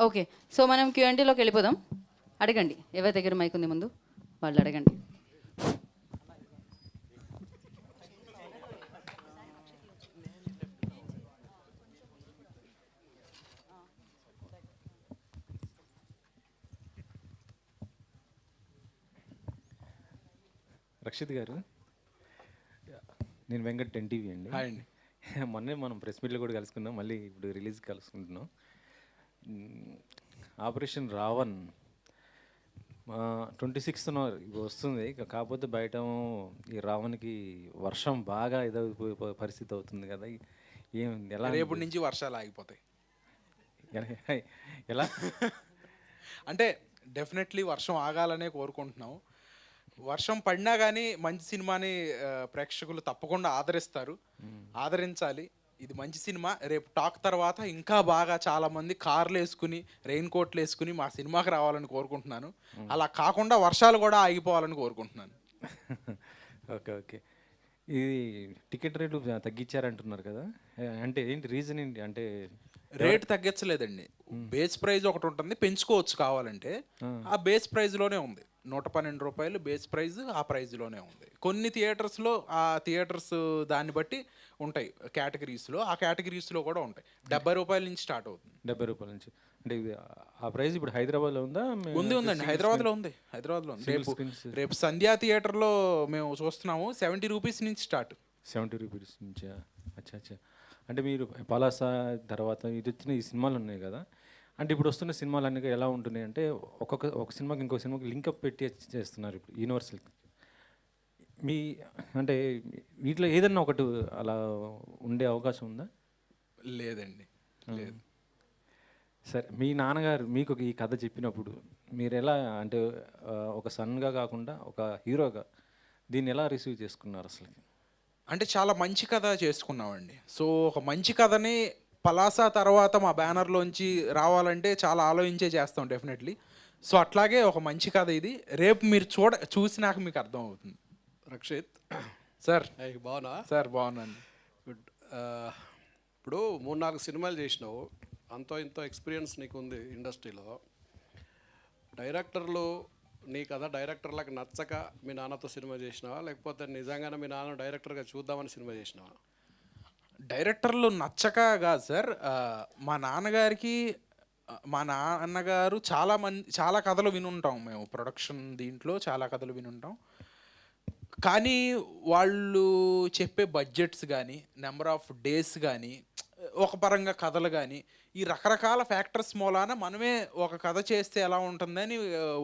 Okay. So, మనం క్యూఎన్టీలోకి వెళ్ళిపోదాం. అడగండి. ఎవరి దగ్గర మైక్ ఉంది ముందు వాళ్ళు అడగండి. రక్షిత్ గారు, నేను వెంకట్ 10 టీవీ అండి. హాయ్ అండి. మొన్నే మనం ప్రెస్ మీట్లో కూడా కలుసుకున్నాం, మళ్ళీ ఇప్పుడు రిలీజ్ కలుసుకుంటున్నాం. ఆపరేషన్ రావణ్ 26న వస్తుంది. కాకపోతే బయట ఈ రావణ్కి వర్షం బాగా ఇదైపోయే పరిస్థితి అవుతుంది కదా, ఏం ఎలా? రేపటి నుంచి వర్షాలు ఆగిపోతాయి. ఎలా అంటే డెఫినెట్లీ వర్షం ఆగాలనే కోరుకుంటున్నాం. వర్షం పడినా కానీ మంచి సినిమాని ప్రేక్షకులు తప్పకుండా ఆదరిస్తారు, ఆదరించాలి. ఇది మంచి సినిమా. రేపు టాక్ తర్వాత ఇంకా బాగా చాలామంది కార్లు వేసుకుని రెయిన్ కోట్లు వేసుకుని మా సినిమాకి రావాలని కోరుకుంటున్నాను. అలా కాకుండా వర్షాలు కూడా ఆగిపోవాలని కోరుకుంటున్నాను. Okay okay. ఇది టికెట్ రేట్లు తగ్గించారంటున్నారు కదా, అంటే ఏంటి రీజన్ ఏంటి? అంటే రేట్ తగ్గించలేదండి. బేస్ ప్రైజ్ ఒకటి ఉంటుంది, పెంచుకోవచ్చు కావాలంటే. ఆ బేస్ ప్రైజ్లోనే ఉంది. 112 రూపాయలు బేస్ ప్రైజ్, ఆ ప్రైజ్లోనే ఉంది. కొన్ని థియేటర్స్లో ఆ థియేటర్స్ దాన్ని బట్టి ఉంటాయి కేటగిరీస్లో, ఆ కేటగిరీస్లో కూడా ఉంటాయి. 70 రూపాయల నుంచి స్టార్ట్ అవుతుంది. 70 రూపాయల నుంచి. అంటే ఇది ఆ ప్రైస్ ఇప్పుడు హైదరాబాద్లో ఉందా? ఉందండి, హైదరాబాద్లో ఉంది. రేపు సంధ్యా థియేటర్లో మేము చూస్తున్నాము. 70 రూపీస్ నుంచి స్టార్ట్. 70 రూపీస్ నుంచా? అచ్చా అచ్చా. అంటే మీరు పలాస తర్వాత ఇది వచ్చిన ఈ సినిమాలు ఉన్నాయి కదా, అంటే ఇప్పుడు వస్తున్న సినిమాలు అన్నీ ఎలా ఉంటున్నాయి అంటే ఒక సినిమాకి ఇంకో సినిమాకి లింకప్ పెట్టి చేస్తున్నారు ఇప్పుడు యూనివర్సల్. మీ అంటే వీటిలో ఏదన్నా ఒకటి అలా ఉండే అవకాశం ఉందా? లేదండి, లేదు. సరే, మీ నాన్నగారు మీకు ఈ కథ చెప్పినప్పుడు మీరు ఎలా, అంటే ఒక సన్గా కాకుండా ఒక హీరోగా దీన్ని ఎలా రిసీవ్ చేసుకున్నారు అసలు? అంటే చాలా మంచి కథ చేసుకున్నామండి. సో ఒక మంచి కథని పలాస తర్వాత మా బ్యానర్లోంచి రావాలంటే చాలా ఆలోచించే చేస్తాం డెఫినెట్లీ. సో అట్లాగే ఒక మంచి కథ ఇది. రేపు మీరు చూసినాక మీకు అర్థం అవుతుంది. రక్షిత్ సార్. బాగున్నా సార్ బాగున్నాను. గుడ్. ఇప్పుడు 3-4 సినిమాలు చేసినావు, అంతో ఇంతో ఎక్స్పీరియన్స్ నీకు ఉంది ఇండస్ట్రీలో. డైరెక్టర్లు నీ కథ డైరెక్టర్లకు నచ్చక మీ నాన్నతో సినిమా చేసినావా, లేకపోతే నిజంగానే మీ నాన్న డైరెక్టర్గా చూద్దామని సినిమా చేసినావా? డైరెక్టర్లు నచ్చక కాదు సార్. మా నాన్నగారికి, మా నాన్నగారు చాలా కథలు వినుంటాం మేము. ప్రొడక్షన్ దీంట్లో చాలా కథలు వినుంటాం. కానీ వాళ్ళు చెప్పే బడ్జెట్స్ కానీ, నెంబర్ ఆఫ్ డేస్ కానీ, ఒక పరంగా కథలు కానీ, ఈ రకరకాల ఫ్యాక్టర్స్ మూలాన మనమే ఒక కథ చేస్తే ఎలా ఉంటుందని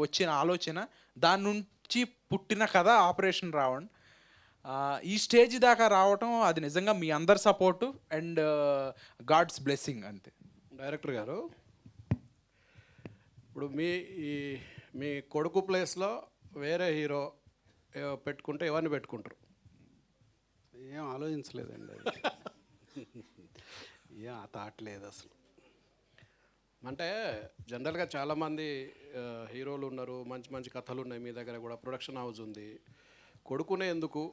వచ్చిన ఆలోచన, దాని నుంచి పుట్టిన కథ ఆపరేషన్ రావణ్. ఈ స్టేజ్ దాకా రావటం అది నిజంగా మీ అందరి సపోర్టు అండ్ గాడ్స్ బ్లెస్సింగ్ అంతే. డైరెక్టర్ గారు, ఇప్పుడు మీ కొడుకు ప్లేస్లో వేరే హీరో పెట్టుకుంటే ఎవరిని పెట్టుకుంటారు? ఏం ఆలోచించలేదండి అది. ఏం ఆ థాట్ లేదు అసలు. అంటే జనరల్గా చాలామంది హీరోలు ఉన్నారు, మంచి మంచి కథలు ఉన్నాయి, మీ దగ్గర కూడా ప్రొడక్షన్ హౌస్ ఉంది. కొడుకునే ఎందుకు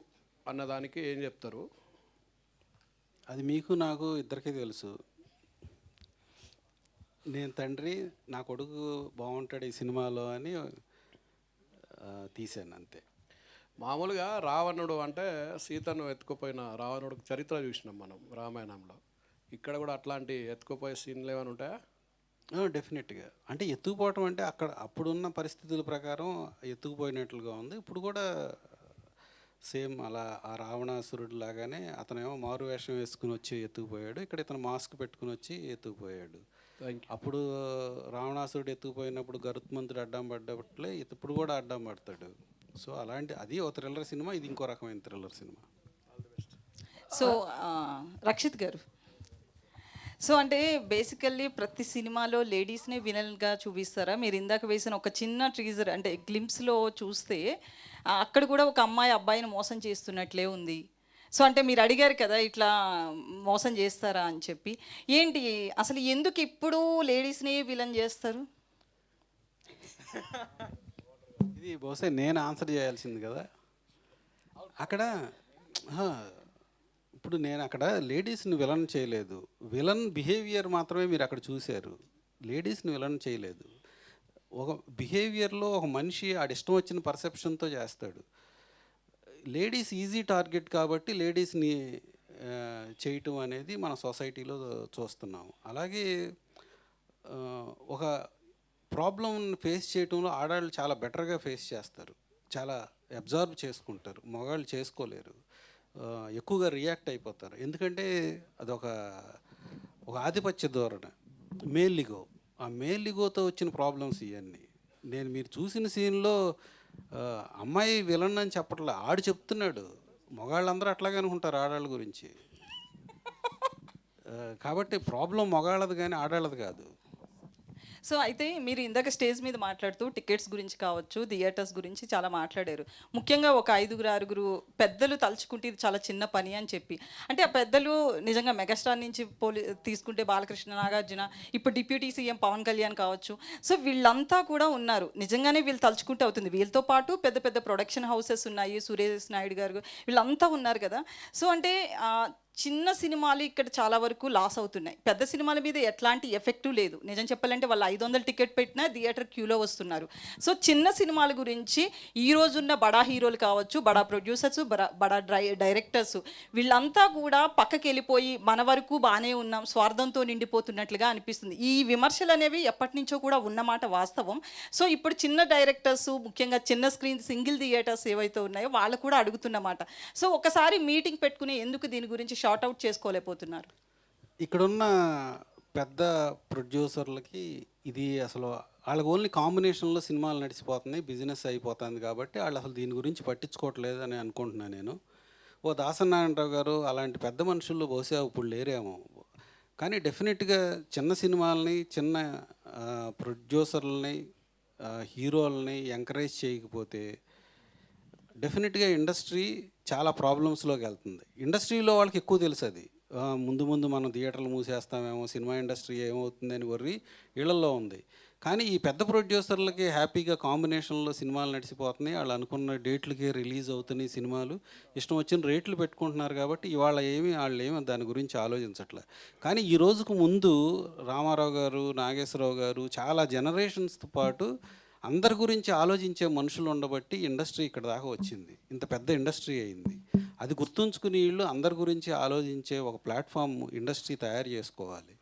అన్నదానికి ఏం చెప్తారు? అది మీకు నాకు ఇద్దరికీ తెలుసు. నేను తండ్రి, నా కొడుకు బాగుంటాడు ఈ సినిమాలో అని తీశాను అంతే. మామూలుగా రావణుడు అంటే సీతను ఎత్తుకుపోయిన రావణుడు చరిత్ర చూసినాం మనం రామాయణంలో. ఇక్కడ కూడా అట్లాంటి ఎత్తుకుపోయే సీన్లు ఏమైనా ఉంటాయా? డెఫినెట్గా. అంటే ఎత్తుకుపోవటం అంటే అప్పుడున్న పరిస్థితుల ప్రకారం ఎత్తుకుపోయినట్లుగా ఉంది. ఇప్పుడు కూడా సేమ్ అలా ఆ రావణాసురుడు లాగానే అతనేమో మారు వేషం వేసుకుని వచ్చి ఎత్తుకుపోయాడు, ఇక్కడ ఇతను మాస్క్ పెట్టుకుని వచ్చి ఎత్తుకుపోయాడు. అప్పుడు రావణాసురుడు ఎత్తుకుపోయినప్పుడు గరుత్మంతుడు అడ్డం పడ్డట్లే ఇప్పుడు కూడా అడ్డం పడతాడు. సో అలాంటి అది ఒక థ్రిల్లర్ సినిమా, ఇది ఇంకో రకమైన థ్రిల్లర్ సినిమా. సో రక్షిత్ గారు, సో అంటే బేసికల్లీ ప్రతి సినిమాలో లేడీస్నే విలన్గా చూపిస్తారా? మీరు ఇందాక వేసిన ఒక చిన్న టీజర్ అంటే గ్లింప్స్లో చూస్తే అక్కడ కూడా ఒక అమ్మాయి అబ్బాయిని మోసం చేస్తున్నట్లే ఉంది. సో అంటే మీరు అడిగారు కదా ఇట్లా మోసం చేస్తారా అని చెప్పి. ఏంటి అసలు ఎందుకు ఇప్పుడు లేడీస్ని విలన్ చేస్తారు? ఇది బహుశా నేను ఆన్సర్ చేయాల్సింది కదా అక్కడ. ఇప్పుడు నేను అక్కడ లేడీస్ని విలన్ చేయలేదు, విలన్ బిహేవియర్ మాత్రమే మీరు అక్కడ చూశారు. లేడీస్ని విలన్ చేయలేదు. ఒక బిహేవియర్లో ఒక మనిషి ఆడిష్టం వచ్చిన పర్సెప్షన్తో చేస్తాడు. లేడీస్ ఈజీ టార్గెట్ కాబట్టి లేడీస్ని చేయటం అనేది మన సొసైటీలో చూస్తున్నాం. అలాగే ఒక ప్రాబ్లం ఫేస్ చేయటంలో ఆడవాళ్ళు చాలా బెటర్గా ఫేస్ చేస్తారు, చాలా అబ్జర్వ్ చేసుకుంటారు, మగవాళ్ళు చేసుకోలేరు, ఎక్కువగా రియాక్ట్ అయిపోతారు. ఎందుకంటే అదొక ఒక ఆధిపత్య ధోరణి, మేల్లిగో. ఆ మేల్లిగోతో వచ్చిన ప్రాబ్లమ్స్ ఇవన్నీ. మీరు చూసిన సీన్లో అమ్మాయి విలన్ అని చెప్పట్లే, ఆడు చెప్తున్నాడు. మగాళ్ళందరూ అట్లాగే అనుకుంటారు ఆడవాళ్ళ గురించి. కాబట్టి ప్రాబ్లం మగాళ్ళది కానీ ఆడవాళ్ళది కాదు. సో అయితే మీరు ఇందాక స్టేజ్ మీద మాట్లాడుతూ టికెట్స్ గురించి కావచ్చు, థియేటర్స్ గురించి చాలా మాట్లాడారు. ముఖ్యంగా ఒక 5-6 పెద్దలు తలుచుకుంటే ఇది చాలా చిన్న పని అని చెప్పి, అంటే ఆ పెద్దలు నిజంగా మెగాస్టార్ నుంచి తీసుకుంటే బాలకృష్ణ, నాగార్జున, ఇప్పుడు డిప్యూటీ సీఎం పవన్ కళ్యాణ్ కావచ్చు. సో వీళ్ళంతా కూడా ఉన్నారు. నిజంగానే వీళ్ళు తలుచుకుంటే అవుతుంది. వీళ్ళతో పాటు పెద్ద పెద్ద ప్రొడక్షన్ హౌసెస్ ఉన్నాయి, సురేష్ నాయుడు గారు, వీళ్ళంతా ఉన్నారు కదా. సో అంటే చిన్న సినిమాలు ఇక్కడ చాలా వరకు లాస్ అవుతున్నాయి. పెద్ద సినిమాల మీద ఎట్లాంటి ఎఫెక్టు లేదు. నిజం చెప్పాలంటే వాళ్ళు 500 టికెట్ పెట్టినా థియేటర్ క్యూలో వస్తున్నారు. సో చిన్న సినిమాల గురించి ఈ రోజున్న బడా హీరోలు కావచ్చు, బడా ప్రొడ్యూసర్స్, బడా డైరెక్టర్స్, వీళ్ళంతా కూడా పక్కకి వెళ్ళిపోయి మన వరకు బాగానే ఉన్నాం, స్వార్థంతో నిండిపోతున్నట్లుగా అనిపిస్తుంది. ఈ విమర్శలు అనేవి ఎప్పటి నుంచో కూడా ఉన్నమాట వాస్తవం. సో ఇప్పుడు చిన్న డైరెక్టర్స్, ముఖ్యంగా చిన్న స్క్రీన్ సింగిల్ థియేటర్స్ ఏవైతే ఉన్నాయో వాళ్ళు కూడా అడుగుతున్నమాట. సో ఒకసారి మీటింగ్ పెట్టుకుని ఎందుకు దీని గురించి షార్ట్ అవుట్ చేసుకోలేకపోతున్నారు? ఇక్కడున్న పెద్ద ప్రొడ్యూసర్లకి ఇది అసలు వాళ్ళకి ఓన్లీ కాంబినేషన్లో సినిమాలు నడిచిపోతున్నాయి, బిజినెస్ అయిపోతుంది కాబట్టి వాళ్ళు అసలు దీని గురించి పట్టించుకోవట్లేదు అని అనుకుంటున్నాను నేను. దాసనారాయణరావు గారు అలాంటి పెద్ద మనుషులు బహుశా ఇప్పుడు లేరేమో. కానీ డెఫినెట్గా చిన్న సినిమాలని, చిన్న ప్రొడ్యూసర్లని, హీరోలని ఎంకరేజ్ చేయకపోతే డెఫినెట్గా ఇండస్ట్రీ చాలా ప్రాబ్లమ్స్లోకి వెళ్తుంది. ఇండస్ట్రీలో వాళ్ళకి ఎక్కువ తెలుసు అది. ముందు ముందు మనం థియేటర్లు మూసేస్తామేమో, సినిమా ఇండస్ట్రీ ఏమవుతుందని వర్రి వీళ్ళల్లో ఉంది. కానీ ఈ పెద్ద ప్రొడ్యూసర్లకి హ్యాపీగా కాంబినేషన్లో సినిమాలు నడిచిపోతున్నాయి, వాళ్ళు అనుకున్న డేట్లకే రిలీజ్ అవుతున్నాయి సినిమాలు, ఇష్టం వచ్చిన రేట్లు పెట్టుకుంటున్నారు. కాబట్టి ఇవాళ వాళ్ళు ఏమి దాని గురించి ఆలోచించట్లే. కానీ ఈ రోజుకు ముందు రామారావు గారు, నాగేశ్వరరావు గారు చాలా జనరేషన్స్తో పాటు అందరి గురించి ఆలోచించే మనుషులు ఉండబట్టి ఇండస్ట్రీ ఇక్కడ దాకా వచ్చింది, ఇంత పెద్ద ఇండస్ట్రీ అయింది. అది గుర్తుంచుకుని వీళ్ళు అందరి గురించి ఆలోచించే ఒక ప్లాట్ఫామ్ ఇండస్ట్రీ తయారు చేసుకోవాలి.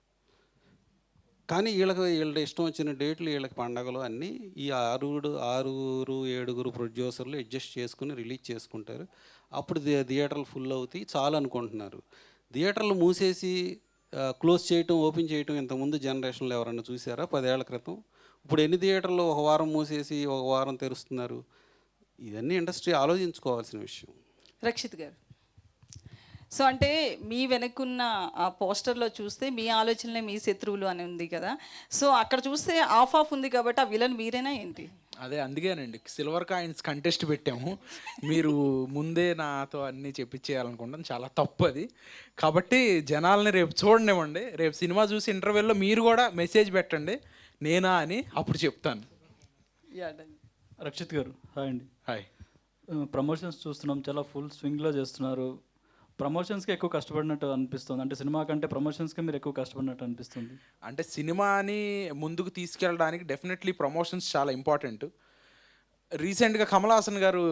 కానీ వీళ్ళ ఇష్టం వచ్చిన డేట్లు, వీళ్ళకి పండగలు అన్నీ ఈ 6-7 ప్రొడ్యూసర్లు అడ్జస్ట్ చేసుకుని రిలీజ్ చేసుకుంటారు. అప్పుడు థియేటర్లు ఫుల్ అవుతాయి చాలు అనుకుంటున్నారు. థియేటర్లు మూసేసి క్లోజ్ చేయటం, ఓపెన్ చేయటం ఇంతకుముందు జనరేషన్లో ఎవరన్నా చూసారా 10 ఏళ్ల క్రితం? ఇప్పుడు ఎన్ని థియేటర్లు ఒక వారం మూసేసి ఒక వారం తెరుస్తున్నారు? ఇవన్నీ ఇండస్ట్రీ ఆలోచించుకోవాల్సిన విషయం. రక్షిత్ గారు, సో అంటే మీ వెనక్కున్న ఆ పోస్టర్లో చూస్తే మీ ఆలోచనలే మీ శత్రువులు అని ఉంది కదా. సో అక్కడ చూస్తే ఆఫ్ ఉంది కాబట్టి ఆ విలన్ మీరేనా ఏంటి? అదే అందుకేనండి సిల్వర్ కాయిన్స్ కంటెస్ట్ పెట్టాము. మీరు ముందే నాతో అన్నీ చెప్పించేయాలనుకుంటాను, చాలా తప్పు అది. కాబట్టి జనాల్ని రేపు చూడనివ్వండి. రేపు సినిమా చూసి ఇంటర్వెల్లో మీరు కూడా మెసేజ్ పెట్టండి నేనా అని, అప్పుడు చెప్తాను. రక్షిత్ గారు హాయ్ అండి. హాయ్. ప్రమోషన్స్ చూస్తున్నాం, చాలా ఫుల్ స్వింగ్లో చేస్తున్నారు. ప్రమోషన్స్కి ఎక్కువ కష్టపడినట్టు అనిపిస్తుంది, అంటే సినిమా కంటే ప్రమోషన్స్కి మీరు ఎక్కువ కష్టపడినట్టు అనిపిస్తుంది. అంటే సినిమాని ముందుకు తీసుకెళ్ళడానికి డెఫినెట్లీ ప్రమోషన్స్ చాలా ఇంపార్టెంట్. రీసెంట్గా కమల్ హాసన్ గారు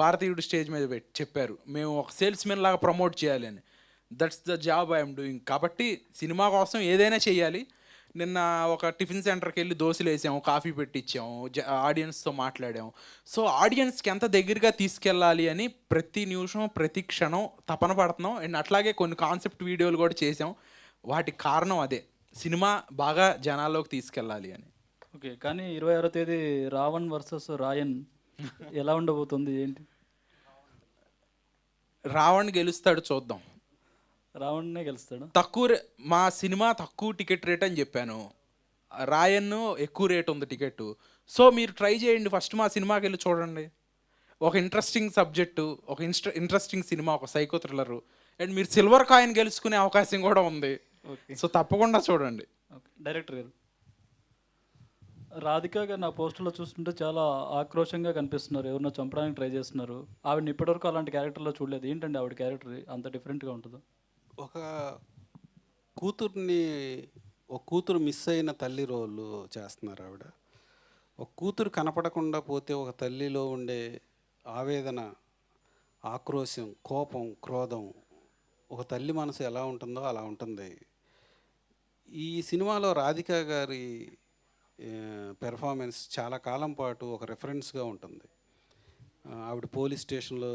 భారతీయుడు స్టేజ్ మీద చెప్పారు, మేము ఒక సేల్స్మెన్ లాగా ప్రమోట్ చేయాలి అని. That's the job I'm doing. కాబట్టి సినిమా కోసం ఏదైనా చేయాలి. నిన్న ఒక టిఫిన్ సెంటర్కి వెళ్ళి దోశలు వేసాము, కాఫీ పెట్టించాము, ఆడియన్స్తో మాట్లాడాము. సో ఆడియన్స్కి ఎంత దగ్గరగా తీసుకెళ్ళాలి అని ప్రతి నిమిషం, ప్రతి క్షణం తపన పడుతున్నాం. అండ్ అట్లాగే కొన్ని కాన్సెప్ట్ వీడియోలు కూడా చేసాం. వాటికి కారణం అదే, సినిమా బాగా జనాల్లోకి తీసుకెళ్ళాలి అని. ఓకే, కానీ 26వ తేదీ రావణ్ వర్సెస్ రాయన్ ఎలా ఉండబోతుంది ఏంటి? రావణ్ గెలుస్తాడు, చూద్దాం. రావణ్నే గెలుస్తాడు. మా సినిమా తక్కువ టికెట్ రేట్ అని చెప్పాను, రాయన్ ఎక్కువ రేట్ ఉంది టికెట్. సో మీరు ట్రై చేయండి, ఫస్ట్ మా సినిమాకి వెళ్ళి చూడండి. ఒక ఇంట్రెస్టింగ్ సబ్జెక్టు, ఒక ఇంట్రెస్టింగ్ సినిమా, ఒక సైకో థ్రిల్లర్. అండ్ మీరు సిల్వర్ కాయిన్ గెలుచుకునే అవకాశం కూడా ఉంది. సో తప్పకుండా చూడండి. ఓకే, డైరెక్టర్ గారు, రాధిక గారు నా పోస్టర్లో చూస్తుంటే చాలా ఆక్రోషంగా కనిపిస్తున్నారు, ఎవరినో చంపడానికి ట్రై చేస్తున్నారు. ఆవిడని ఇప్పటివరకు అలాంటి క్యారెక్టర్లో చూడలేదు, ఏంటండి ఆవిడ క్యారెక్టర్ అంత డిఫరెంట్గా ఉంటుందో? ఒక కూతుర్ని ఒక కూతురు మిస్ అయిన తల్లి రోలు చేస్తున్నారు ఆవిడ. ఒక కూతురు కనపడకుండా పోతే ఒక తల్లిలో ఉండే ఆవేదన, ఆక్రోశం, కోపం, క్రోధం, ఒక తల్లి మనసు ఎలా ఉంటుందో అలా ఉంటుంది. ఈ సినిమాలో రాధిక గారి పెర్ఫార్మెన్స్ చాలా కాలం పాటు ఒక రెఫరెన్స్గా ఉంటుంది. ఆవిడ పోలీస్ స్టేషన్లో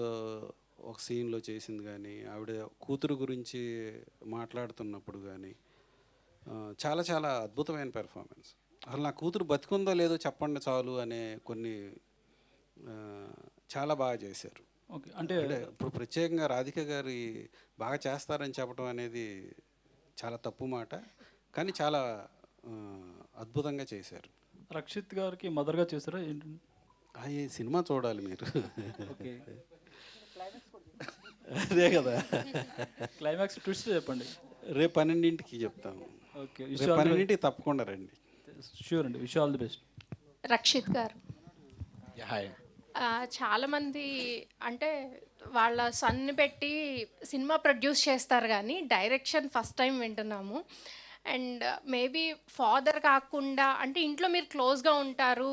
ఒక సీన్లో చేసింది కానీ, ఆవిడ కూతురు గురించి మాట్లాడుతున్నప్పుడు కానీ చాలా చాలా అద్భుతమైన పెర్ఫార్మెన్స్. అసలు నా కూతురు బతికుందో లేదో చెప్పండి చాలు అనే కొన్ని చాలా బాగా చేశారు. ఓకే, అంటే అంటే ఇప్పుడు ప్రత్యేకంగా రాధిక గారి బాగా చేస్తారని చెప్పడం అనేది చాలా తప్పు మాట, కానీ చాలా అద్భుతంగా చేశారు. రక్షిత్ గారికి మదర్గా చేశారా ఏంటి? ఈ సినిమా చూడాలి మీరు. ఓకే, అదే కదా, క్లైమాక్స్ ట్విస్ట్ చెప్పండి. రేపు 12ంటికి చెప్తాము. ఓకే, రేపు 12ంటికి తప్పకుండా రండి. షూర్ అండి, wish all the best. Rakshit గారు, హాయ్. చాలామంది అంటే వాళ్ళ సన్ని పెట్టి సినిమా ప్రొడ్యూస్ చేస్తారు కానీ డైరెక్షన్ ఫస్ట్ టైం వింటున్నాము. అండ్ మేబీ ఫాదర్ కాకుండా అంటే ఇంట్లో మీరు క్లోజ్గా ఉంటారు,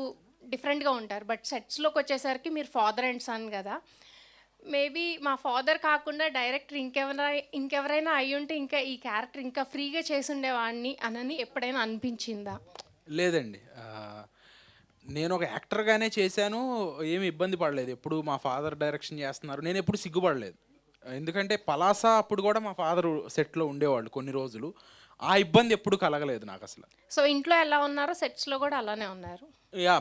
డిఫరెంట్గా ఉంటారు, బట్ సెట్స్లోకి వచ్చేసరికి మీరు ఫాదర్ అండ్ సన్ కదా. మేబీ మా ఫాదర్ కాకుండా డైరెక్టర్ ఇంకెవరైనా అయ్యి ఉంటే ఇంకా ఈ క్యారెక్టర్ ఇంకా ఫ్రీగా చేసి ఉండేవాడిని అని ఎప్పుడైనా అనిపించిందా? లేదండి, నేను ఒక యాక్టర్గానే చేశాను, ఏమి ఇబ్బంది పడలేదు. ఎప్పుడు మా ఫాదర్ డైరెక్షన్ చేస్తున్నారు, నేను ఎప్పుడు సిగ్గుపడలేదు. ఎందుకంటే పలాస అప్పుడు కూడా మా ఫాదర్ సెట్లో ఉండేవాళ్ళు కొన్ని రోజులు, ఆ ఇబ్బంది ఎప్పుడు కలగలేదు నాకు అసలు. సో ఇంట్లో ఎలా ఉన్నారో సెట్స్లో కూడా అలానే ఉన్నారు.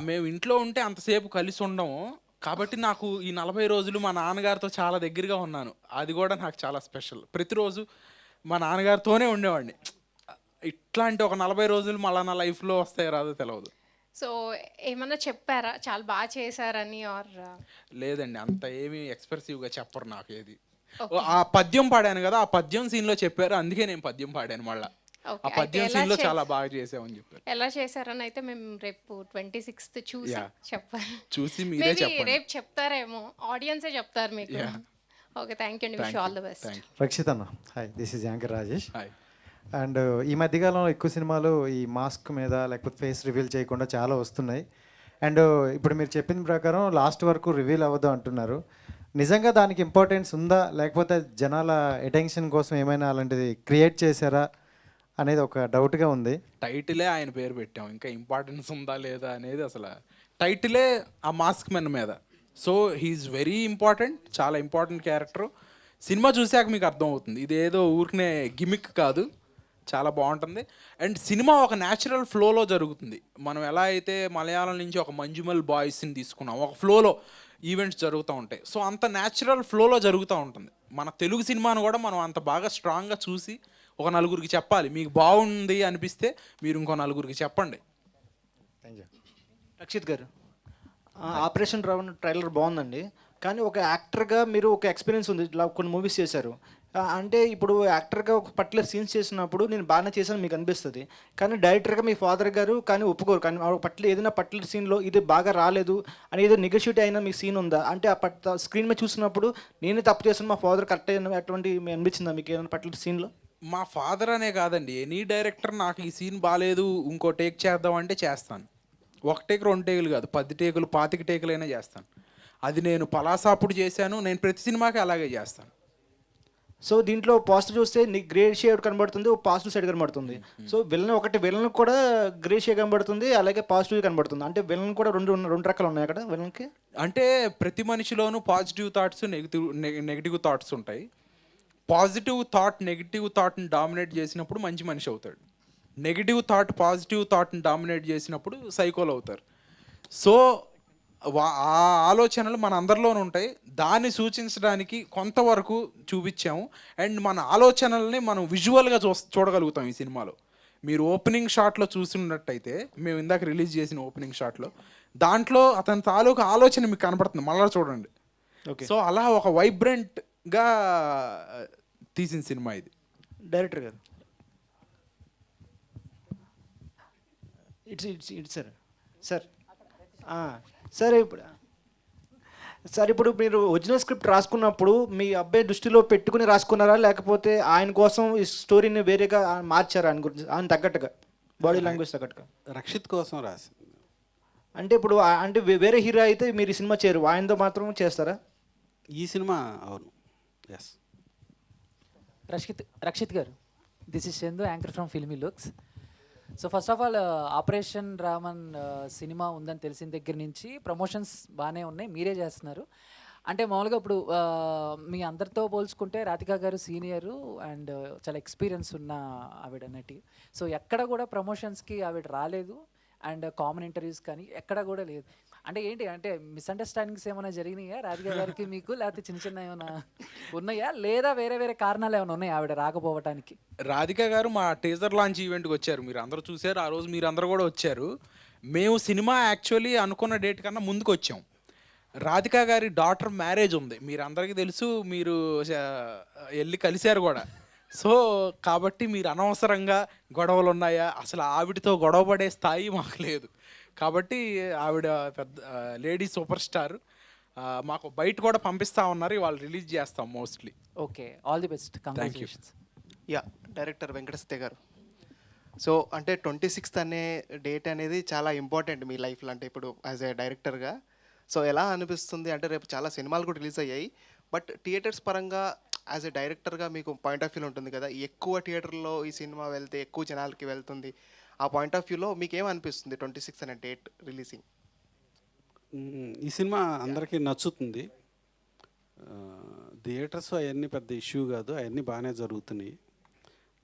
మేము ఇంట్లో ఉంటే అంతసేపు కలిసి ఉండము కాబట్టి నాకు ఈ 40 రోజులు మా నాన్నగారితో చాలా దగ్గరగా ఉన్నాను. అది కూడా నాకు చాలా స్పెషల్. ప్రతిరోజు మా నాన్నగారితోనే ఉండేవాడిని. ఇట్లాంటి ఒక 40 రోజులు మళ్ళీ నా లైఫ్లో వస్తాయో రాదో తెలియదు. సో ఏమన్నా చెప్పారా చాలా బాగా చేశారని? ఆర్ లేదండి, అంత ఏమీ ఎక్స్ప్రెసివ్గా చెప్పరు నాకు ఏది. ఆ పద్యం పాడాను కదా, ఆ పద్యం సీన్లో చెప్పారు, అందుకే నేను పద్యం పాడాను. మళ్ళీ ఆ పద్యం సీన్లో చాలా బాగా చేసామని చెప్పారు. ఎలా చేశారని అయితే మేము రేపు 26th చూసి చెప్పాలి. చూసి మీరే చెప్పండి. రేపు చెప్తారేమో, ఆడియన్సే చెప్తారు మీకు. ఓకే, థ్యాంక్ యూ అండి, wish all the best. Rakshit అన్న, hi, this is anchor Rajesh. Hi. And ఈ మధ్యకాలంలో ఎక్కువ సినిమాలు ఈ మాస్క్ మీద లేకపోతే ఫేస్ రివీల్ చేయకుండా చాలా వస్తున్నాయి. అండ్ ఇప్పుడు మీరు చెప్పిన ప్రకారం లాస్ట్ వరకు రివీల్ అవ్వదు అంటున్నారు. నిజంగా దానికి ఇంపార్టెన్స్ ఉందా, లేకపోతే జనాల అటెన్షన్ కోసం ఏమైనా అలాంటిది క్రియేట్ చేశారా అనేది ఒక డౌట్గా ఉంది. టైటిలే ఆయన పేరు పెట్టాం, ఇంకా ఇంపార్టెన్స్ ఉందా లేదా అనేది అసలు టైటిలే ఆ మాస్క్ మెన్ మీద. సో హీఈస్ వెరీ ఇంపార్టెంట్, చాలా ఇంపార్టెంట్ క్యారెక్టర్. సినిమా చూశాక మీకు అర్థమవుతుంది, ఇదేదో ఊరికనే గిమిక్ కాదు, చాలా బాగుంటుంది. అండ్ సినిమా ఒక న్యాచురల్ ఫ్లోలో జరుగుతుంది. మనం ఎలా అయితే మలయాళం నుంచి ఒక మంజుమల్ బాయ్స్ని తీసుకున్నాం, ఒక ఫ్లోలో ఈవెంట్స్ జరుగుతూ ఉంటాయి. సో అంత న్యాచురల్ ఫ్లోలో జరుగుతూ ఉంటుంది. మన తెలుగు సినిమాను కూడా మనం అంత బాగా స్ట్రాంగ్గా చూసి ఒక నలుగురికి చెప్పాలి. మీకు బాగుంది అనిపిస్తే మీరు ఇంకో నలుగురికి చెప్పండి. Thank you. రక్షిత్ గారు, ఆపరేషన్ రావణ్ ట్రైలర్ బాగుందండి, కానీ ఒక యాక్టర్గా మీరు ఒక ఎక్స్పీరియన్స్ ఉంది, ఇలా కొన్ని మూవీస్ చేశారు. అంటే ఇప్పుడు యాక్టర్గా ఒక పర్టికులర్ సీన్స్ చేసినప్పుడు నేను బాగానే చేశాను మీకు అనిపిస్తుంది, కానీ డైరెక్టర్గా మీ ఫాదర్ గారు కానీ ఒప్పుకోరు. కానీ ఏదైనా పర్టికులర్ సీన్లో ఇది బాగా రాలేదు అని ఏదో నెగోషియేట్ అయిన మీ సీన్ ఉందా? అంటే ఆ స్క్రీన్ మీద చూసినప్పుడు నేనే తప్పు చేస్తాను, మా ఫాదర్ కరెక్ట్ అయిన అటువంటి అనిపించిందా మీకు ఏదైనా పర్టికులర్ సీన్లో? మా ఫాదర్ అనే కాదండి, ఎనీ డైరెక్టర్ నాకు ఈ సీన్ బాగాలేదు ఇంకో టేక్ చేద్దాం అంటే చేస్తాను. 1 టేక్ 2 టేకులు కాదు, 10 టేకులు 25 టేకులైనా చేస్తాను. అది నేను పలాసా అప్పుడు చేశాను, నేను ప్రతి సినిమాకి అలాగే చేస్తాను. సో దీంట్లో పాజిటివ్ చూస్తే నీకు గ్రే షేడ్ కనబడుతుంది, పాజిటివ్ సైడ్ కనబడుతుంది. సో విలన్ కూడా గ్రే షేడ్ కనబడుతుంది, అలాగే పాజిటివ్ కనబడుతుంది. అంటే విలన్ కూడా రెండు రకాలు ఉన్నాయి అక్కడ విలన్కి. అంటే ప్రతి మనిషిలోనూ పాజిటివ్ థాట్స్ నెగిటివ్ థాట్స్ ఉంటాయి. పాజిటివ్ థాట్ నెగిటివ్ థాట్ని డామినేట్ చేసినప్పుడు మంచి మనిషి అవుతాడు. నెగిటివ్ థాట్ పాజిటివ్ థాట్ని డామినేట్ చేసినప్పుడు సైకోలు అవుతారు. సో ఆ ఆలోచనలు మన అందరిలోనూ ఉంటాయి, దాన్ని సూచించడానికి కొంతవరకు చూపించాము. అండ్ మన ఆలోచనల్ని మనం విజువల్గా చూడగలుగుతాం ఈ సినిమాలో. మీరు ఓపెనింగ్ షాట్లో చూసినట్టయితే, మేము ఇందాక రిలీజ్ చేసిన ఓపెనింగ్ షాట్లో, దాంట్లో అతని తాలూకు ఆలోచన మీకు కనపడుతుంది, మళ్ళీ చూడండి. సో అలా ఒక వైబ్రెంట్గా తీసిన సినిమా ఇది. డైరెక్టర్ గారు, ఇట్స్ సార్ ఇప్పుడు మీరు ఒరిజినల్ స్క్రిప్ట్ రాసుకున్నప్పుడు మీ అబ్బాయి దృష్టిలో పెట్టుకుని రాసుకున్నారా, లేకపోతే ఆయన కోసం ఈ స్టోరీని వేరేగా మార్చారా ఆయన గురించి ఆయన తగ్గట్టుగా? బాడీ లాంగ్వేజ్ తగ్గట్టుగా. రక్షిత్ కోసం రాసింది. అంటే ఇప్పుడు అంటే వేరే హీరో అయితే మీరు ఈ సినిమా చేయరు, ఆయనతో మాత్రం చేస్తారా? ఈ సినిమా అవును, ఎస్. రక్షిత్ గారు, this is Chandu, anchor from Filmy Looks. So first of all operation Raman cinema ఉందని తెలిసిన దగ్గర నుంచి ప్రమోషన్స్ బాగానే ఉన్నాయి, మీరే చేస్తున్నారు. అంటే మామూలుగా ఇప్పుడు మీ అందరితో పోల్చుకుంటే రాధికా గారు సీనియరు అండ్ చాలా ఎక్స్పీరియన్స్ ఉన్న ఆవిడ నటి. సో ఎక్కడ కూడా ప్రమోషన్స్కి ఆవిడ రాలేదు అండ్ కామన్ ఇంటర్వ్యూస్ కానీ ఎక్కడ కూడా లేదు. అంటే ఏంటి అంటే మిస్అండర్స్టాండింగ్స్ ఏమైనా జరిగినాయా రాధికా గారికి మీకు, లేకపోతే చిన్న చిన్న ఏమైనా ఉన్నాయా, లేదా వేరే వేరే కారణాలు ఏమైనా ఉన్నాయా ఆవిడ రాకపోవటానికి? రాధిక గారు మా టీజర్ లాంచ్ ఈవెంట్కి వచ్చారు, మీరు అందరూ చూశారు, ఆ రోజు మీరు అందరూ కూడా వచ్చారు. మేము సినిమా యాక్చువల్లీ అనుకున్న డేట్ కన్నా ముందుకు వచ్చాం. రాధిక గారి డాటర్ మ్యారేజ్ ఉంది, మీరు అందరికీ తెలుసు, మీరు వెళ్ళి కలిశారు కూడా. సో కాబట్టి మీరు అనవసరంగా గొడవలు ఉన్నాయా, అసలు ఆవిడతో గొడవ పడే స్థాయి మాకు లేదు. కాబట్టి ఆవిడ పెద్ద లేడీ సూపర్ స్టార్, మాకు బయట కూడా పంపిస్తా ఉన్నారు, వాళ్ళు రిలీజ్ చేస్తాం mostly. Okay, all the best, congratulations. Yeah, director Venkateswara గారు. సో అంటే 26th అనే డేట్ అనేది చాలా ఇంపార్టెంట్ మీ లైఫ్లో, అంటే ఇప్పుడు యాజ్ ఏ డైరెక్టర్గా. సో ఎలా అనిపిస్తుంది అంటే రేపు చాలా సినిమాలు కూడా రిలీజ్ అయ్యాయి, బట్ థియేటర్స్ పరంగా యాజ్ ఏ డైరెక్టర్గా మీకు పాయింట్ ఆఫ్ వ్యూలో ఉంటుంది కదా, ఎక్కువ థియేటర్లో ఈ సినిమా వెళ్తే ఎక్కువ జనాలకి వెళ్తుంది, ఆ పాయింట్ ఆఫ్ వ్యూలో మీకు ఏమనిపిస్తుంది 26 అనే డేట్ రిలీజింగ్? ఈ సినిమా అందరికీ నచ్చుతుంది. థియేటర్స్ అవన్నీ పెద్ద ఇష్యూ కాదు, అవన్నీ బాగానే జరుగుతున్నాయి.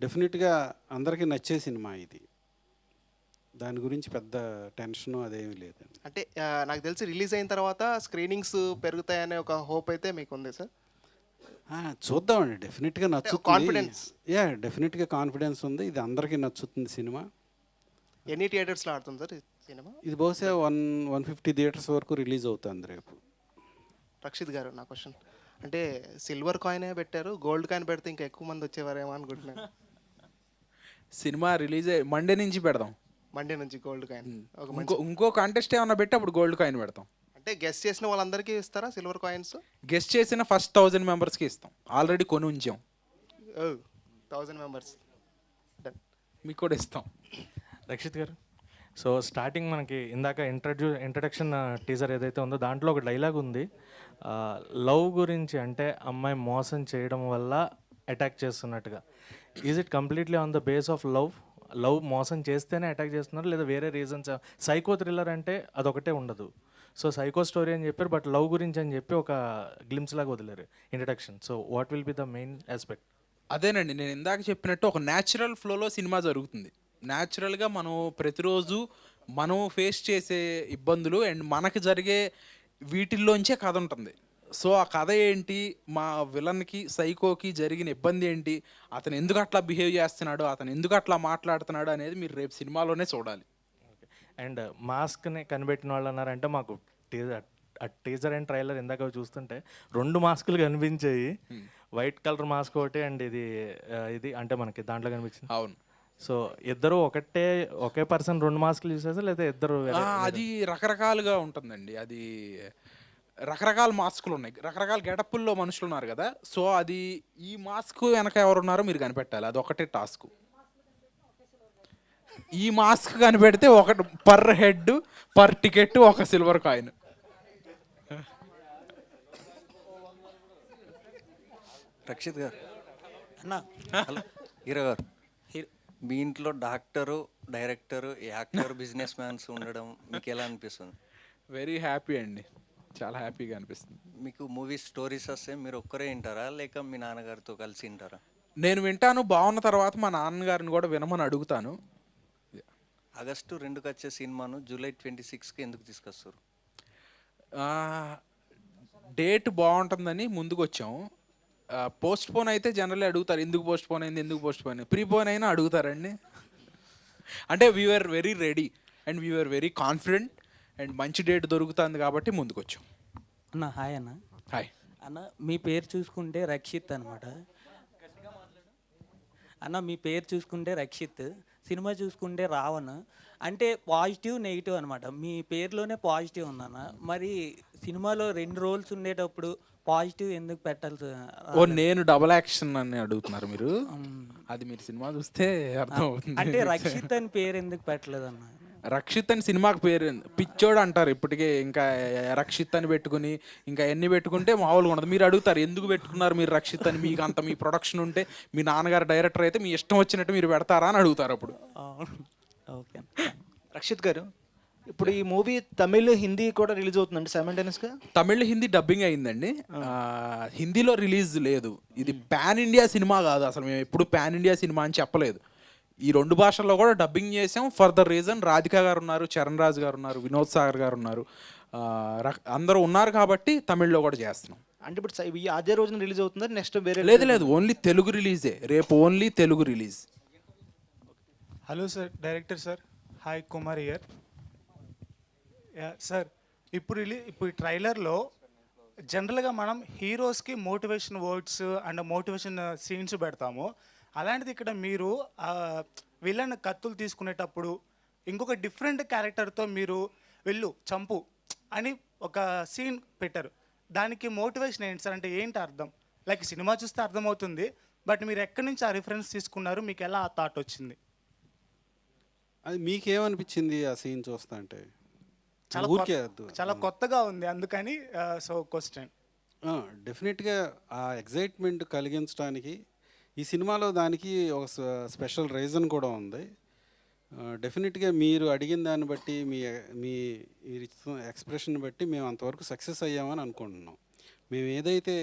డెఫినెట్గా అందరికీ నచ్చే సినిమా ఇది, దాని గురించి పెద్ద టెన్షన్ అదేమీ లేదండి. అంటే నాకు తెలిసి రిలీజ్ అయిన తర్వాత స్క్రీనింగ్స్ పెరుగుతాయనే ఒక హోప్ అయితే మీకు ఉంది సార్? చూద్దామండి, డెఫినెట్గా నచ్చుతుంది. కాన్ఫిడెన్స్? యా, డెఫినెట్గా కాన్ఫిడెన్స్ ఉంది, ఇది అందరికీ నచ్చుతుంది సినిమా. ఎన్ని థియేటర్స్లో ఆడుతుంది సార్ ఈ సినిమా? ఇది బహుశా 150 థియేటర్స్ వరకు రిలీజ్ అవుతుంది రేపు. రక్షిత్ గారు, నా క్వశ్చన్ అంటే సిల్వర్ కాయినే పెట్టారు, గోల్డ్ కాయిన్ పెడితే ఇంకా ఎక్కువ మంది వచ్చేవారేమో అనుకుంటున్నాను. సినిమా రిలీజ్ అయ్యి మండే నుంచి పెడదాం, మండే నుంచి గోల్డ్ కాయిన్. ఇంకో కాంటెస్ట్ ఏమన్నా పెట్టి అప్పుడు గోల్డ్ కాయిన్ పెడతాం. అంటే గెస్ట్ చేసిన వాళ్ళందరికీ ఇస్తారా సిల్వర్ కాయిన్స్? గెస్ట్ చేసిన ఫస్ట్ 1000 మెంబర్స్కి ఇస్తాం, ఆల్రెడీ కొని ఉంచాం. 1000 మెంబర్స్ డన్, మీకు కూడా ఇస్తాం. రక్షిత్ గారు, సో స్టార్టింగ్ మనకి ఇందాక ఇంట్రడక్షన్ టీజర్ ఏదైతే ఉందో దాంట్లో ఒక డైలాగ్ ఉంది, లవ్ గురించి, అంటే అమ్మాయి మోసం చేయడం వల్ల అటాక్ చేస్తున్నట్టుగా. Is it completely on the base of love మోసం చేస్తేనే అటాక్ చేస్తున్నారు, లేదా వేరే రీజన్స్? సైకో థ్రిల్లర్ అంటే అదొకటే ఉండదు. సో సైకో స్టోరీ అని చెప్పారు, బట్ లవ్ గురించి అని చెప్పి ఒక గ్లిమ్స్ లాగా వదిలేరు introduction. So what will be the main aspect? అదేనండి, నేను ఇందాక చెప్పినట్టు ఒక న్యాచురల్ ఫ్లోలో సినిమా జరుగుతుంది. న్యాచురల్గా మనం ప్రతిరోజు మనం ఫేస్ చేసే ఇబ్బందులు అండ్ మనకు జరిగే వీటిల్లోంచే కథ ఉంటుంది. సో ఆ కథ ఏంటి, మా విలన్కి సైకోకి జరిగిన ఇబ్బంది ఏంటి, అతను ఎందుకు అట్లా బిహేవ్ చేస్తున్నాడు, అతను ఎందుకు అట్లా మాట్లాడుతున్నాడు అనేది మీరు రేపు సినిమాలోనే చూడాలి. అండ్ మాస్క్ని కనిపెట్టిన వాళ్ళు అన్నారంటే మాకు టీజర్ అండ్ ట్రైలర్ ఇందాక చూస్తుంటే 2 మాస్కులు కనిపించాయి, వైట్ కలర్ మాస్క్ ఒకటి అండ్ ఇది అంటే మనకి దాంట్లో కనిపించింది. అవును. సో ఇద్దరు ఒకే పర్సన్ 2 మాస్కులు చూసేసా, లేదా ఇద్దరు? అది రకరకాలుగా ఉంటుందండి, అది రకరకాల మాస్కులు ఉన్నాయి, రకరకాల గెటప్పుల్లో మనుషులు ఉన్నారు కదా. సో అది ఈ మాస్క్ వెనక ఎవరున్నారో మీరు కనిపెట్టాలి, అది ఒకటే టాస్క్. ఈ మాస్క్ కనిపెడితే ఒకటి పర్ హెడ్ పర్ టికెట్ ఒక సిల్వర్ కాయిన్. రక్షిత్ గారు అన్న, హీరో గారు, మీ ఇంట్లో doctor, director, actor, business mans ఉండడం మీకు ఎలా అనిపిస్తుంది? వెరీ హ్యాపీ అండి, చాలా హ్యాపీగా అనిపిస్తుంది. మీకు మూవీ స్టోరీస్ వస్తే మీరు ఒక్కరే వింటారా, లేక మీ నాన్నగారితో కలిసి వింటారా? నేను వింటాను, బాగున్న తర్వాత మా నాన్నగారిని కూడా వినమని అడుగుతాను. ఆగస్టు 2కి వచ్చే సినిమాను జూలై 26కి ఎందుకు తీసుకొస్తారు? డేట్ బాగుంటుందని ముందుకు వచ్చాము. పోస్ట్ పోన్ అయితే జనరల్లీ అడుగుతారు, ఎందుకు పోస్ట్ పోన్ అయింది, ఎందుకు పోస్ట్ పోన్ అయింది. ప్రీపోన్ అయినా అడుగుతారండి. అంటే we're very ready and we're very confident and మంచి డేట్ దొరుకుతుంది కాబట్టి ముందుకు వచ్చాం. అన్న హాయ్ అన్న. హాయ్ అన్న, మీ పేరు చూసుకుంటే రక్షిత్ అనమాట అన్న. మీ పేరు చూసుకుంటే రక్షిత్, సినిమా చూసుకుంటే రావణ్. అంటే పాజిటివ్ నెగిటివ్ అనమాట, మీ పేరులోనే పాజిటివ్ ఉందన్న. మరి సినిమాలో 2 రోల్స్ ఉండేటప్పుడు పాజిటివ్ ఎందుకు పెట్టాల్సి ఓ నేను డబుల్ యాక్షన్ అని అడుగుతున్నారు మీరు. అది మీరు సినిమా చూస్తే అర్థం అవుతుంది. అంటే రక్షిత్ అని పేరు ఎందుకు పెట్టలేదన్న? రక్షిత్ అని సినిమాకి పేరు పిచ్చోడు అంటారు ఇప్పటికే. ఇంకా రక్షిత్ అని పెట్టుకుని ఇంకా ఎన్ని పెట్టుకుంటే మామూలుగా ఉండదు. మీరు అడుగుతారు ఎందుకు పెట్టుకున్నారు మీరు రక్షిత్ అని, మీకు అంత మీ ప్రొడక్షన్ ఉంటే మీ నాన్నగారు డైరెక్టర్ అయితే మీ ఇష్టం వచ్చినట్టు మీరు పెడతారా అని అడుగుతారు అప్పుడు. ఓకే. రక్షిత్ గారు, ఇప్పుడు ఈ మూవీ తమిళ్, హిందీ కూడా రిలీజ్ అవుతుందండి సైమల్టేనియస్గా? తమిళ్ హిందీ డబ్బింగ్ అయిందండి. హిందీలో రిలీజ్ లేదు. ఇది పాన్ ఇండియా సినిమా కాదు, అసలు మేము ఎప్పుడు పాన్ ఇండియా సినిమా అని చెప్పలేదు. ఈ 2 భాషల్లో కూడా డబ్బింగ్ చేసాం. ఫర్ ద రీజన్ రాధిక గారు ఉన్నారు, చరణ్ రాజ్ గారు ఉన్నారు, వినోద్ సాగర్ గారు ఉన్నారు, అందరూ ఉన్నారు కాబట్టి తమిళ్లో కూడా చేస్తున్నాం. అంటే ఇప్పుడు అదే రోజున రిలీజ్ అవుతుందా నెక్స్ట్ వేరే? లేదు, ఓన్లీ తెలుగు రిలీజే. రేపు only Telugu release. Hello sir, director sir. Hi, Kumar here. Sir, ఇప్పుడు ఈ ట్రైలర్లో జనరల్గా మనం హీరోస్కి motivation words and motivation scenes పెడతాము. అలాంటిది ఇక్కడ మీరు విలన్ కత్తులు తీసుకునేటప్పుడు ఇంకొక డిఫరెంట్ క్యారెక్టర్తో మీరు వెళ్ళు చంపు అని ఒక సీన్ పెట్టారు. దానికి మోటివేషన్ ఏంటి సార్? అంటే ఏంటి అర్థం? లైక్ సినిమా చూస్తే అర్థమవుతుంది, బట్ మీరు ఎక్కడి నుంచి ఆ రిఫరెన్స్ తీసుకున్నారు? మీకు ఎలా ఆ థాట్ వచ్చింది? అది మీకేమనిపించింది ఆ సీన్ చూస్తా అంటే? చాలా కొత్తగా ఉంది, అందుకని సో క్వశ్చన్. డెఫినెట్గా ఆ ఎగ్జైట్మెంట్ కలిగించడానికి ఈ సినిమాలో దానికి ఒక స్పెషల్ రీజన్ కూడా ఉంది. డెఫినెట్గా మీరు అడిగిన దాన్ని బట్టి మీ ఎక్స్ప్రెషన్ బట్టి మేము అంతవరకు సక్సెస్ అయ్యామని అనుకుంటున్నాం. మేము ఏదైతే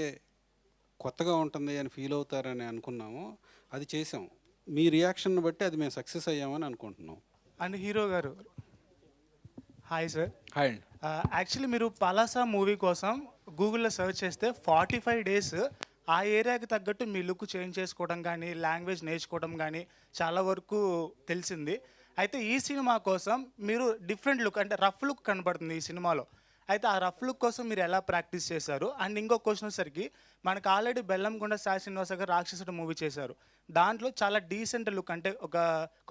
కొత్తగా ఉంటుంది అని ఫీల్ అవుతారని అనుకున్నామో అది చేసాం. మీ రియాక్షన్ బట్టి అది మేము సక్సెస్ అయ్యామని అనుకుంటున్నాం. అండ్ హీరో గారు, హాయ్ సార్. హాయ్ అండి. యాక్చువల్లీ మీరు పలాసా మూవీ కోసం గూగుల్లో సెర్చ్ చేస్తే 45 days ఆ ఏరియాకి తగ్గట్టు మీ లుక్ చేంజ్ చేసుకోవడం కానీ, లాంగ్వేజ్ నేర్చుకోవడం కానీ చాలా వరకు తెలిసింది. అయితే ఈ సినిమా కోసం మీరు డిఫరెంట్ లుక్, అంటే రఫ్ లుక్ కనబడుతుంది ఈ సినిమాలో. అయితే ఆ రఫ్ లుక్ కోసం మీరు ఎలా ప్రాక్టీస్ చేశారు? అండ్ ఇంకో క్వశ్చన్ వచ్చేసరికి మనకు ఆల్రెడీ బెల్లంకొండ సాయి శ్రీనివాస గారు రాక్షసుడు మూవీ చేశారు. దాంట్లో చాలా డీసెంట్ లుక్, అంటే ఒక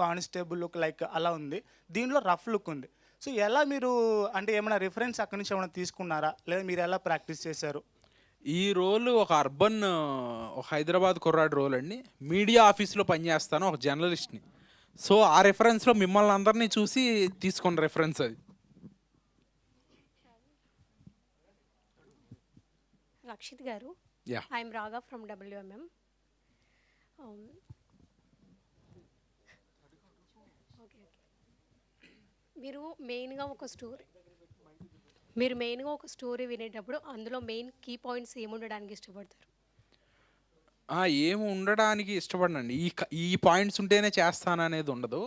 కానిస్టేబుల్ లుక్ లైక్ అలా ఉంది. దీనిలో రఫ్ లుక్ ఉంది. సో ఎలా మీరు, అంటే ఏమైనా రిఫరెన్స్ అక్కడి నుంచి ఏమైనా తీసుకున్నారా, లేదా మీరు ఎలా ప్రాక్టీస్ చేశారు? ఈ రోల్ ఒక అర్బన్, ఒక హైదరాబాద్ కుర్రాడు రోల్ అండి. మీడియా ఆఫీస్లో పనిచేస్తాను, ఒక జర్నలిస్ట్ని. సో ఆ రెఫరెన్స్లో మిమ్మల్ని అందరినీ చూసి తీసుకున్న రెఫరెన్స్ అది. రక్షిత్ గారు, ఐఎమ్ రాగా ఫ్రమ్ WMM. మీరు మెయిన్గా ఒక స్టోరీ వినేటప్పుడు అందులో మెయిన్ కీ పాయింట్స్ ఏముండడానికి ఇష్టపడతారు? ఏమి ఉండడానికి ఇష్టపడనండి. ఈ పాయింట్స్ ఉంటేనే చేస్తాను అనేది ఉండదు.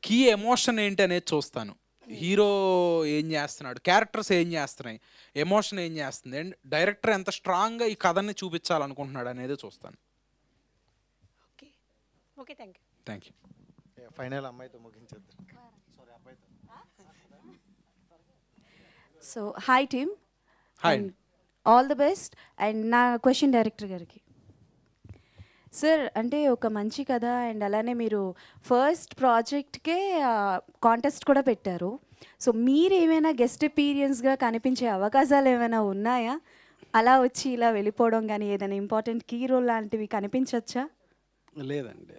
కీ ఎమోషన్ ఏంటి అనేది చూస్తాను. హీరో ఏం చేస్తున్నాడు, క్యారెక్టర్స్ ఏం చేస్తున్నాయి, ఎమోషన్ ఏం చేస్తుంది, అండ్ డైరెక్టర్ ఎంత స్ట్రాంగ్గా ఈ కథని చూపించాలనుకుంటున్నాడు అనేది చూస్తాను. Okay okay, thank you. Thank you. Final అమ్మాయితో ముగించేద్దాం. So hi team, hi, all the best. And నా క్వశ్చన్ డైరెక్టర్ గారికి. సార్, అంటే ఒక మంచి కథ అండ్ అలానే మీరు ఫస్ట్ ప్రాజెక్ట్కే కాంటెస్ట్ కూడా పెట్టారు. సో మీరు ఏమైనా గెస్ట్ అపీరియన్స్గా కనిపించే అవకాశాలు ఏమైనా ఉన్నాయా? అలా వచ్చి ఇలా వెళ్ళిపోవడం కానీ ఏదైనా ఇంపార్టెంట్ కీ రోల్ లాంటివి కనిపించవచ్చా? లేదండి,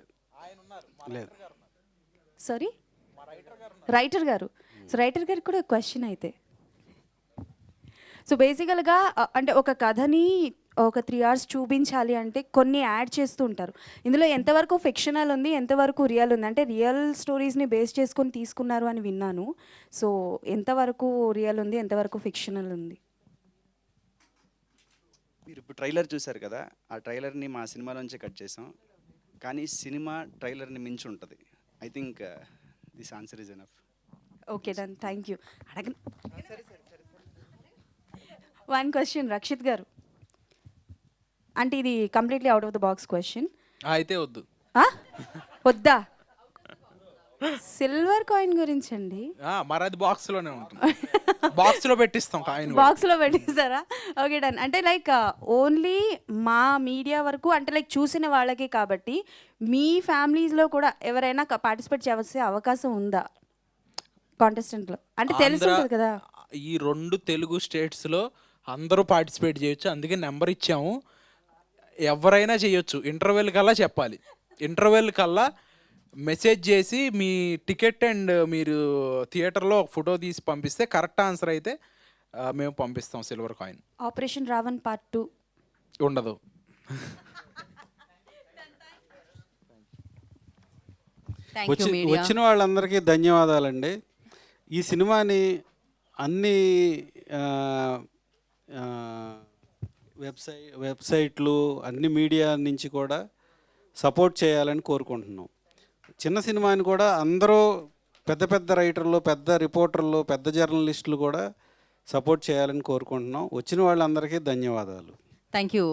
లేదు. సారీ, రైటర్ గారు. సో రైటర్ గారికి కూడా క్వశ్చన్ అయితే, సో బేసికల్గా అంటే ఒక కథని ఒక 3 hours చూపించాలి అంటే కొన్ని యాడ్ చేస్తూ ఉంటారు. ఇందులో ఎంతవరకు ఫిక్షనల్ ఉంది, ఎంతవరకు రియల్ ఉంది? అంటే రియల్ స్టోరీస్ని బేస్ చేసుకొని తీసుకున్నారు అని విన్నాను. సో ఎంతవరకు రియల్ ఉంది, ఎంతవరకు ఫిక్షనల్ ఉంది? మీరు ఇప్పుడు ట్రైలర్ చూశారు కదా, ఆ ట్రైలర్ని మా సినిమాలోంచే కట్ చేసాం. కానీ సినిమా ట్రైలర్ని మించి ఉంటుంది. I think this answer is enough. Okay done, thank you. One question Rakshit గారు, అంటే ఇది completely out of the box question. అయితే వద్దు. వద్దా? సిల్వర్ కాయిన్ గురించి అండి. మరి అది బాక్స్లోనే ఉంటుంది. బాక్స్లో పెట్టిస్తాం కాయిన్. బాక్స్లో పెట్టిస్తారా? Okay done. అంటే లైక్ ఓన్లీ మా మీడియా వరకు, అంటే లైక్ చూసిన వాళ్ళకి కాబట్టి మీ ఫ్యామిలీస్లో కూడా ఎవరైనా పార్టిసిపేట్ చేసే అవకాశం ఉందా కాంటెస్టెంట్లో? అంటే తెలుసుంటుంది కదా. ఈ 2 తెలుగు స్టేట్స్లో అందరూ పార్టిసిపేట్ చేయొచ్చు. అందుకే నెంబర్ ఇచ్చాము. ఎవరైనా చేయొచ్చు. ఇంటర్వెల్ కల్లా చెప్పాలి. ఇంటర్వెల్ కల్లా మెసేజ్ చేసి మీ టికెట్ అండ్ మీరు థియేటర్లో ఫోటో తీసి పంపిస్తే కరెక్ట్ ఆన్సర్ అయితే మేము పంపిస్తాం silver coin. Operation Ravan part 2 ఉండదు. వచ్చిన వాళ్ళందరికీ ధన్యవాదాలండి. ఈ సినిమాని అన్ని వెబ్సైట్లు అన్ని మీడియా నుంచి కూడా సపోర్ట్ చేయాలని కోరుకుంటున్నాం. చిన్న సినిమాని కూడా అందరూ పెద్ద పెద్ద రైటర్లు, పెద్ద రిపోర్టర్లు, పెద్ద జర్నలిస్టులు కూడా సపోర్ట్ చేయాలని కోరుకుంటున్నాం. వచ్చిన వాళ్ళందరికీ ధన్యవాదాలు. థ్యాంక్ యూ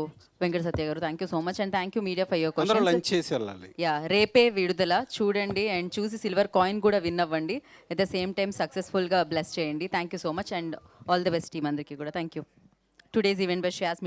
వెంకట సత్య గారు, thank you so much and thank you media for your అందరూ లంచ్ క్వశ్చన్స్. చేసి వెళ్ళాలి. యా, రేపే విడుదల చూడండి అండ్ చూసి సిల్వర్ కాయిన్ కూడా విన్ అవ్వండి. అట్ ద సేమ్ టైం సక్సెస్ఫుల్గా బ్లెస్ చేయండి. Thank you so much and all the best team అందరికీ కూడా. Thank you. Today's event bye శ్యాస్